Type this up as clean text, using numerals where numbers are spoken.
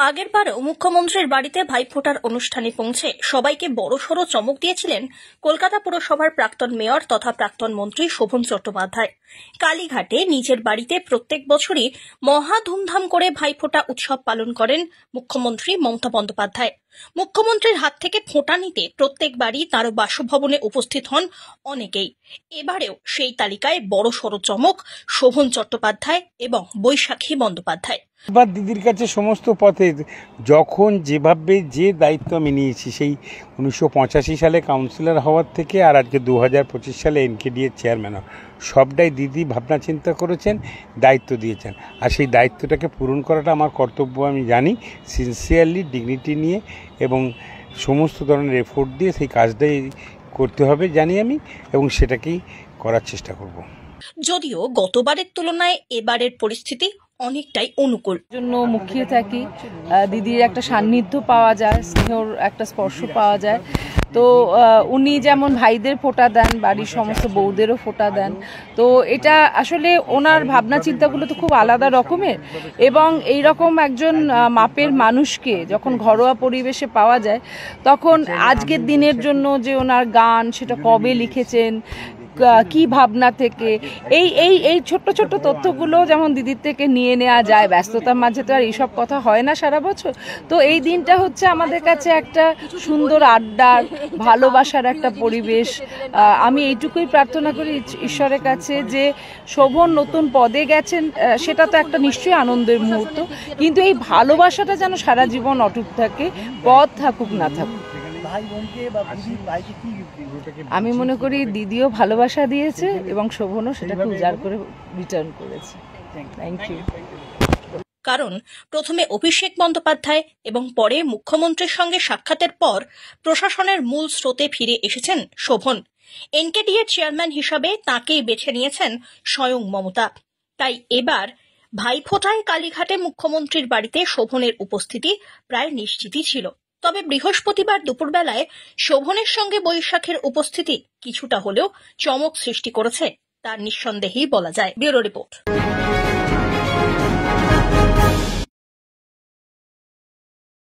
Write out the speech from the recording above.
আগেরবারও মুখ্যমন্ত্রীর বাড়িতে ভাইফোঁটার অনুষ্ঠানে পৌঁছে সবাইকে বড়সড় চমক দিয়েছিলেন কলকাতা পুরসভার প্রাক্তন মেয়র তথা প্রাক্তন মন্ত্রী শোভন চট্টোপাধ্যায়। কালীঘাটে নিজের বাড়িতে প্রত্যেক বছরই মহা ধুমধাম করে ভাইফোঁটা উৎসব পালন করেন মুখ্যমন্ত্রী মমতা বন্দ্যোপাধ্যায়। মুখ্যমন্ত্রীর হাত থেকে ফোঁটা নিতে প্রত্যেকবারই তার বাসভবনে উপস্থিত হন অনেকেই। এবারেও সেই তালিকায় বড়সড় চমক শোভন চট্টোপাধ্যায় এবং বৈশাখী বন্দ্যোপাধ্যায়। এবার দিদির কাছে সমস্ত পথে যখন যেভাবে যে দায়িত্ব আমি নিয়েছি, সেই 1985 সালে কাউন্সিলর হওয়ার থেকে আর আজকে 2025 সালে এনকেডি এর চেয়ারম্যান, সবটাই দিদি ভাবনা চিন্তা করেছেন, দায়িত্ব দিয়েছেন। আর সেই দায়িত্বটাকে পূরণ করাটা আমার কর্তব্য, আমি জানি। সিনসিয়ারলি, ডিগনিটি নিয়ে এবং সমস্ত ধরনের এফোর্ট দিয়ে সেই কাজটাই করতে হবে জানি আমি, এবং সেটাকেই করার চেষ্টা করব। যদিও গতবারের তুলনায় এবারের পরিস্থিতি অনেকটাই অনুকূল। জন্য মুখিয়ে থাকি, দিদির একটা সান্নিধ্য পাওয়া যায়, স্নেহর একটা স্পর্শ পাওয়া যায়। তো উনি যেমন ভাইদের ফোঁটা দেন, বাড়ির সমস্ত বউদেরও ফোঁটা দেন। তো এটা আসলে ওনার ভাবনা চিন্তাগুলো তো খুব আলাদা রকমের, এবং এই রকম একজন মাপের মানুষকে যখন ঘরোয়া পরিবেশে পাওয়া যায়, তখন আজকের দিনের জন্য যে ওনার গান, সেটা কবে লিখেছেন, কি ভাবনা থেকে, এই এই এই ছোট্ট ছোট্ট তথ্যগুলো যেমন দিদির থেকে নিয়ে নেওয়া যায়। ব্যস্ততার মাঝে তো আর এইসব কথা হয় না সারা বছর। তো এই দিনটা হচ্ছে আমাদের কাছে একটা সুন্দর আড্ডার, ভালোবাসার একটা পরিবেশ। আমি এইটুকুই প্রার্থনা করি ঈশ্বরের কাছে যে শোভন নতুন পদে গেছেন, সেটা তো একটা নিশ্চয়ই আনন্দের মুহূর্ত, কিন্তু এই ভালোবাসাটা যেন সারা জীবন অটুট থাকে, পদ থাকুক না থাকুক। আমি মনে করি দিদিও ভালোবাসা দিয়েছে এবং শোভনও সেটাকে উজাড় করে রিটার্ন করেছে। Thank you. কারণ প্রথমে অভিষেক বন্দ্যোপাধ্যায় এবং পরে মুখ্যমন্ত্রীর সঙ্গে সাক্ষাতের পর প্রশাসনের মূল স্রোতে ফিরে এসেছেন শোভন। এনকেডি এর চেয়ারম্যান হিসাবে তাঁকেই বেছে নিয়েছেন স্বয়ং মমতা। তাই এবার ভাইফোঁটায় কালীঘাটে মুখ্যমন্ত্রীর বাড়িতে শোভনের উপস্থিতি প্রায় নিশ্চিতই ছিল। তবে বৃহস্পতিবার দুপুরবেলায় শোভনের সঙ্গে বৈশাখের উপস্থিতি কিছুটা হলেও চমক সৃষ্টি করেছে, তার নিঃসন্দেহেই বলা যায়। Bureau report.